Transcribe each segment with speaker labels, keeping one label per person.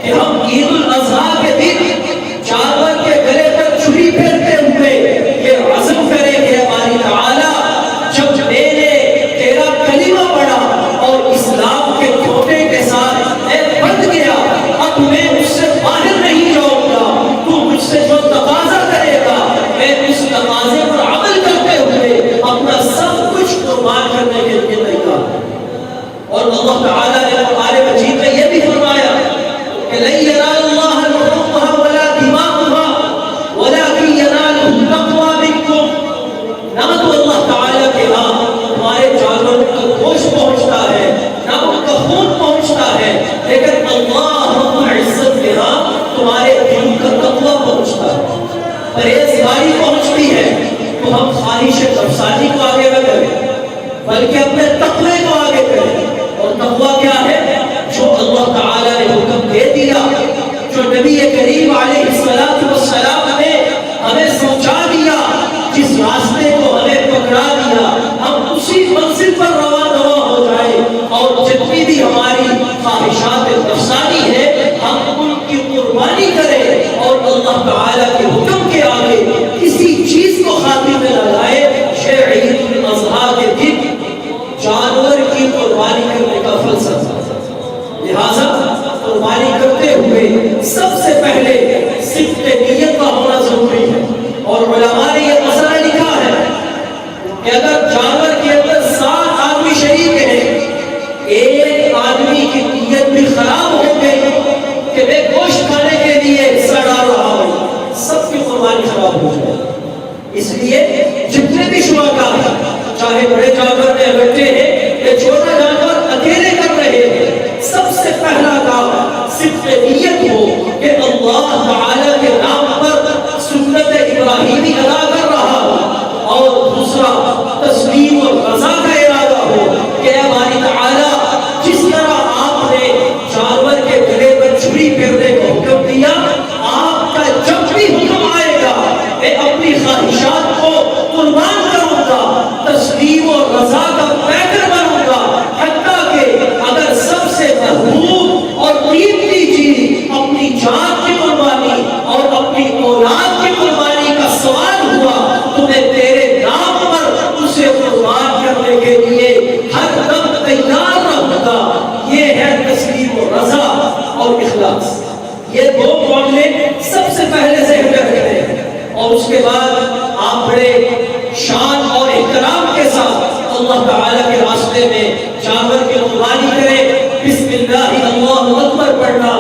Speaker 1: کہ ہم عید الاضحیٰ کے دن جانور کے گلے پر چھری پھیرتے ہوئے یہ عزم کریں کہ ہماری تعالیٰ جب میں نے تیرا کلمہ پڑھا اور اسلام کے کھوٹے کے ساتھ میں بند گیا، اب میں اس سے باہر نہیں جاؤں گا، تو مجھ سے جو تقاضا کرے گا میں اس تقاضے پر عمل کرتے ہوئے اپنا سب کچھ قربان کرنے کے لیے تیار ہوں۔ اور اللہ تعالیٰ نے قرآن مجید میں یہ بھی فرمایا کہ لن ينال الله لحومها ولا دماؤها ولكن يناله التقوى منكم، نہ تو اللہ تعالیٰ کے ہاں ہمارے جانوروں کا گوشت پہنچتا ہے نہ ان کا خون پہنچتا ہے، لیکن اللہ رب العزت کے ہاں تمہارے دل کا تقوی پہنچتا ہے، پرہیزگاری پہنچتی ہے۔ تو ہم خواہش نفسانی کو آگے نہ کریں بلکہ اپنے تقوی کو آگے کریں۔ اور تقوی کیا ہے؟ جو اللہ تعالیٰ نے حکم دے دیا، جو نبی کریم علیہ السلام نے ہمیں سمجھا دیا، جس راستے کو ہمیں پکڑا دیا، ہم اسی منزل پر رواں ہو جائیں، اور جتنی بھی ہماری خواہشات نفسانی ہے ہم ان کی قربانی کریں، اور اللہ تعالیٰ کے حکم کے آگے کسی چیز کو خاطر میں لگائے۔ عید الاضحیٰ کے دن جانور کی قربانی کرنے کا فلسفہ، لہذا قربانی کرتے ہوئے سب سے پہلے صدق نیت کا ہونا ضروری ہے۔ اور علماء نے یہ مسئلہ لکھا ہے کہ اگر جانور کے اندر 7 آدمی شریک ہیں، ایک آدمی کی نیت بھی خراب ہو گئی کہ میں گوشت کھانے کے لیے حصہ ڈال رہا ہوں، سب کی قربانی خراب ہو جائے۔ اس لیے جتنے بھی شرکاء ہیں، چاہے بڑے جانور میں اکٹھے ہیں یا چھوٹا جانور اکیلے کر رہے ہیں، سب سے پہلا کام صدق نیت ہو کہ اللہ تعالیٰ کے نام پر سنت ابراہیمی ادا کر رہا ہوں، اور دوسرا تسلیم اور رضا کا ارادہ ہو کہ ہماری تعالیٰ جس طرح آپ نے جانور کے گلے پر چھری پھیرنے کا حکم دیا، آپ کا جب بھی حکم آئے گا میں اپنی خواہشات کو قربان کروں گا، تسلیم اور رضا کا پیکر بنوں گا، حتیٰ کہ اگر سب سے محبوب اور قیمتی چیز اپنی جان کی قربانی اور اپنی اولاد کی قربانی کا سوال ہوا تو میں تیرے نام پر اسے قربان کرنے کے لیے ہر دم تیار رہوں گا۔ یہ ہے تسلیم و رضا اور اخلاص، یہ 2 معاملے سب سے پہلے ذہن میں رکھتے ہیں۔ اور اس کے بعد آپ بڑے شان اور احترام کے ساتھ اللہ تعالیٰ کے راستے میں جانور کی قربانی کریں، بسم اللہ اللہ اکبر پڑھنا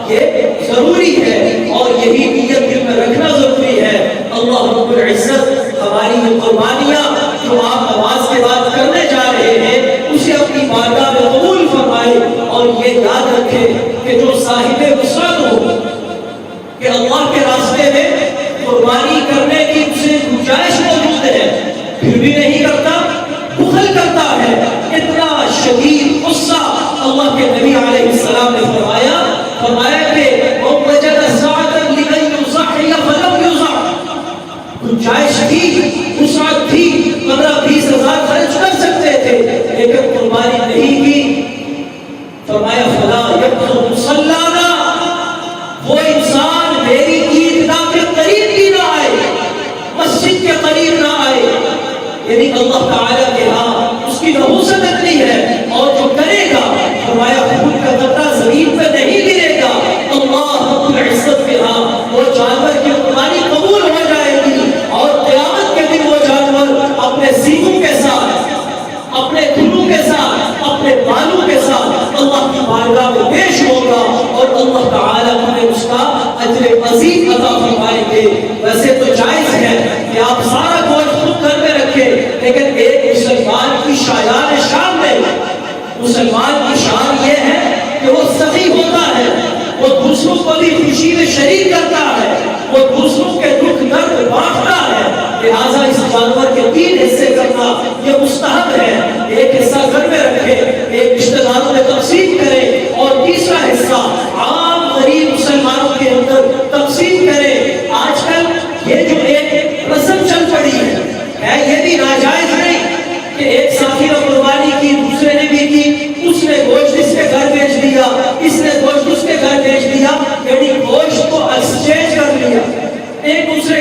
Speaker 1: یہ ضروری ہے، اور یہی نیت دل میں رکھنا ضروری ہے۔ اللہ رب العزت ہماری یہ قربانیاں جو آپ نماز کے بعد کرنے جا رہے ہیں اسے اپنی بارگاہ میں قبول فرمائے، اور یہ یاد رکھے کہ جو صاحب وسعت ہو کہ اللہ کے راستے میں قربانی کرنے کی اسے گنجائش موجود ہے پھر بھی نہیں کرتا، بخل کرتا ہے، اتنا شدید غصہ اللہ کے نبی علیہ السلام نے فرمایا کہ وہ وجد ساعة لمن يضحي فلم يضح، گنجائش تھی، وسعت تھی، 15-20 ہزار خرچ کر سکتے تھے لیکن قربانی نہیں کی۔ فرمایا فلا يبلغ مصلانا، وہ انسان میری عیدگاہ کے قریب بھی نہ آئے، مسجد کے قریب نہ آئے، یعنی اللہ تعالیٰ کے ہاں اس کی نحوست اتنی ہے، اور جو کرے گا فرمایا خون کا قطرہ زمین پہ نہیں گرے گا، اللہ رب العزت کے ہاں وہ جانور کی قربانی قبول ہو جائے گی، اور قیامت کے دن وہ جانور اپنے سینگوں کے ساتھ، اپنے دھنوں کے ساتھ، اپنے بالوں کے ساتھ اللہ کی بارگاہ میں پیش ہوگا، اور اللہ تعالیٰ ہمیں اس کا اجر عظیم عطا فرمائیں گے۔ ویسے تو جائز ہے کہ آپ سارا گوشت خود گھر میں رکھیں، لیکن ایک مسلمان کی شایان شان نہیں، مسلمان کی شان یہ ہے کہ وہ سخی ہوتا ہے، وہ دوسروں کو بھی خوشی میں شریک کرتا ہے، وہ دوسروں کے دکھ درد بانٹتا ہے، لہٰذا اس جانور کے 3 حصے کرنا یہ مستحب ہے، ایک حصہ گھر میں رکھے، ایک رشتہ داروں میں تقسیم کرے، اور تیسرا حصہ عام غریب مسلمانوں کے اندر تقسیم کرے۔ آج کل یہ جو ایک رسم چل پڑی ہے یہ بھی ناجائز نہیں کہ ایک ساتھی نے قربانی کی، دوسرے نے بھی کی، اس نے گوشت اس کے گھر بھیج دیا، اس نے گوشت اس کے گھر بھیج دیا،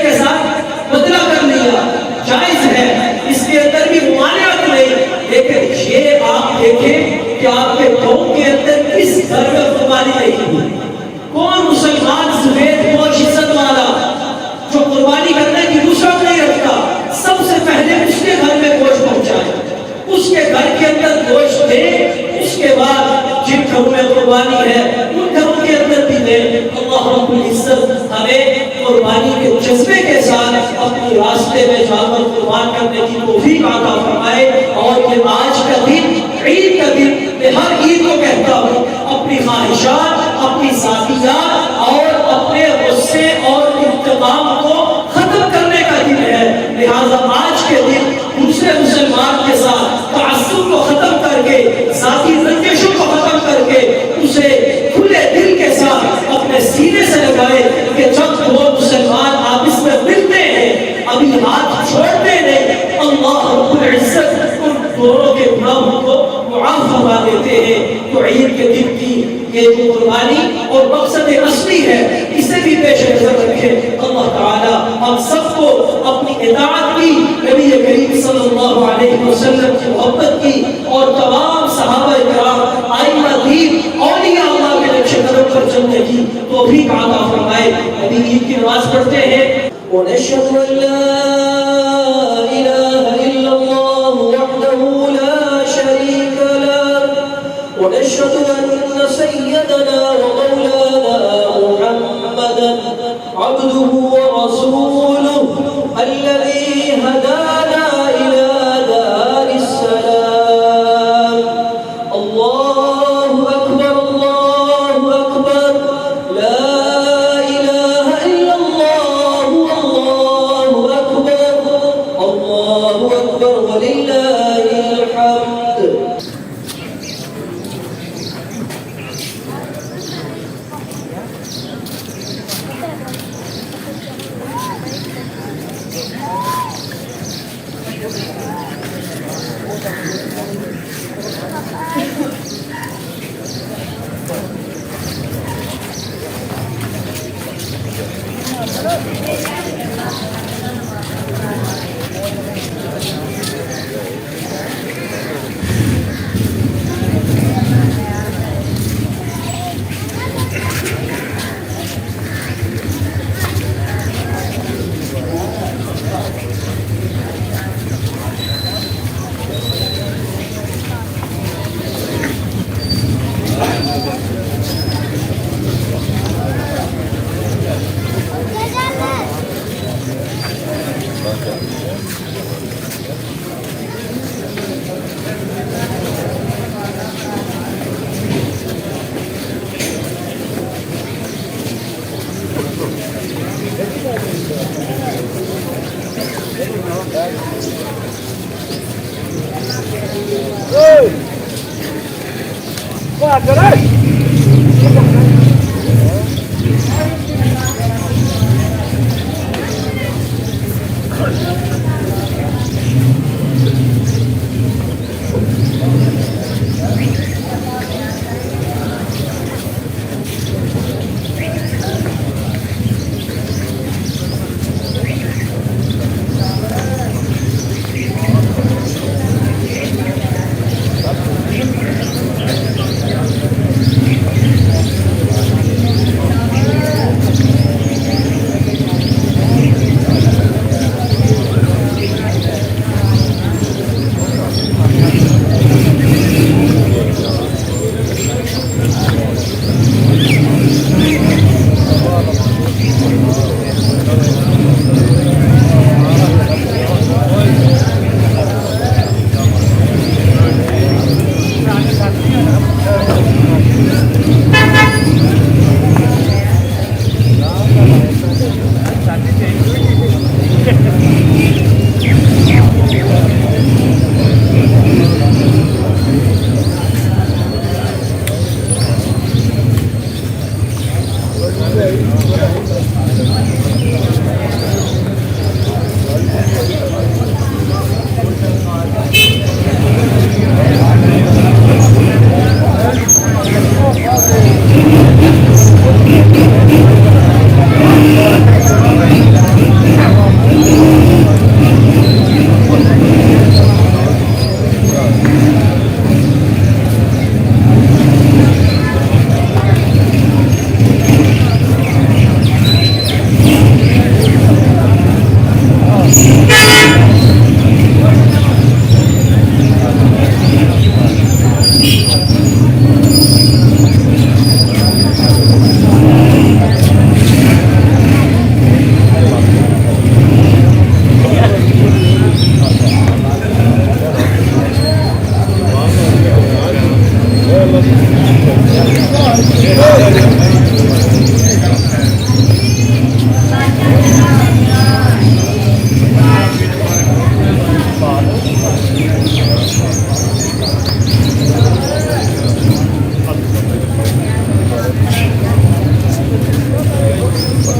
Speaker 1: کے ساتھ بدلہ کر لیا، جائز ہے، اس کے اندر بھی ممانعت نہیں، لیکن یہ آپ دیکھیں کہ آپ کے قوم کے اندر کس گھر میں قربانی نہیں ہوئی؟ کون مسلمان سفید پوش عزت والا جو قربانی کرنے کی وسعت نہیں رکھتا، سب سے پہلے اس کے گھر میں گوشت پہنچائے، اس کے گھر کے اندر گوشت دے، اس کے بعد جن گھروں میں قربانی ہے ان گھروں کے اندر بھی دے۔ اللہ رب العزت ہمیں قربانی کے جذبے کے ساتھ اپنے راستے میں جانور قربان کرنے کی توفیق عطا فرمائے۔ اور یہ آج کا دن، عید کا دن، میں ہر عید کو کہتا ہوں، اپنی خواہشات، اپنی ذاتیات اور اپنے غصے اور انتقام کو ختم کرنے کا دن ہے، لہذا آج کے دن دوسرے مسلمان کے ساتھ تعصب کو ختم کر کے، ذاتی رنجشوں کو ختم کر کے، اسے کھلے دل کے ساتھ اپنے سینے سے لگائے کہ جب دو مسلمان آپس میں ملتے ہیں ابھی ہاتھ چھوڑتے نہیں، اللہ رب العزت ان دونوں کے گناہوں کو معاف فرما دیتے ہیں۔ تو عید کے دن کی یہ جو قربانی اور مقصد اصلی ہے اسے بھی پیش نظر رکھیں۔ اللہ تعالی ہم سب کو اپنی اطاعت کی، نبی کریم صلی اللہ علیہ وسلم کی محبت کی، اور تمام صحابہ کرام، ائمہ دین، اولیاء اللہ کے نقش قدم پر چلنے کی توفیق عطا فرمائے۔ ابھی عید کی نماز پڑھتے ہیں۔ وَنَشْهَدُ أَن لَّا إِلَٰهَ إِلَّا اللَّهُ وَحْدَهُ لَا شَرِيكَ لَهُ وَنَشْهَدُ أَنَّ سَيِّدَنَا وَمَوْلَانَا مُحَمَّدًا عَبْدُهُ وَرَسُولُهُ الَّذِي هَدَانَا إِلَىٰ دَارِ السَّلَامِ۔ اللَّهُ أَكْبَرُ اللَّهُ أَكْبَرُ لَا إِلَٰهَ إِلَّا اللَّهُ اللَّهُ أَكْبَرُ اللَّهُ أَكْبَرُ وَلِلَّهِ الْحَمْدُ۔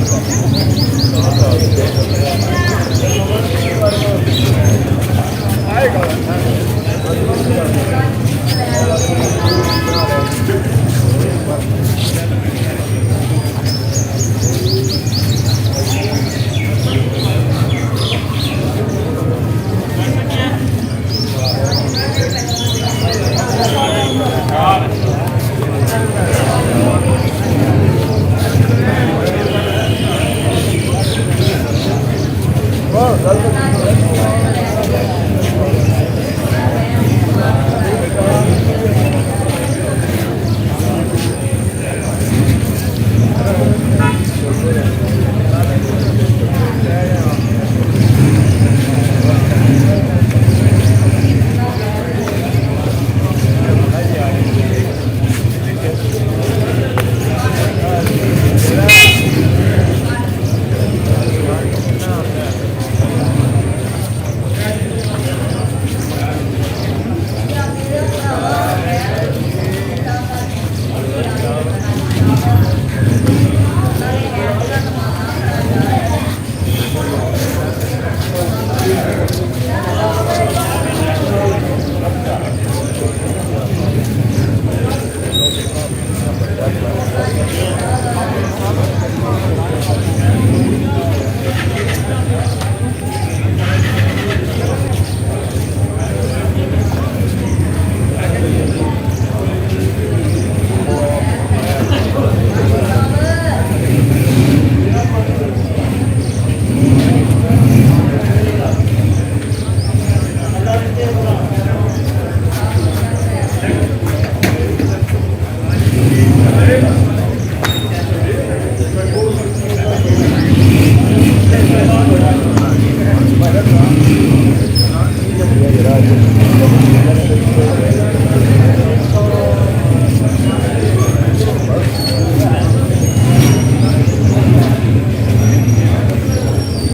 Speaker 2: ہے.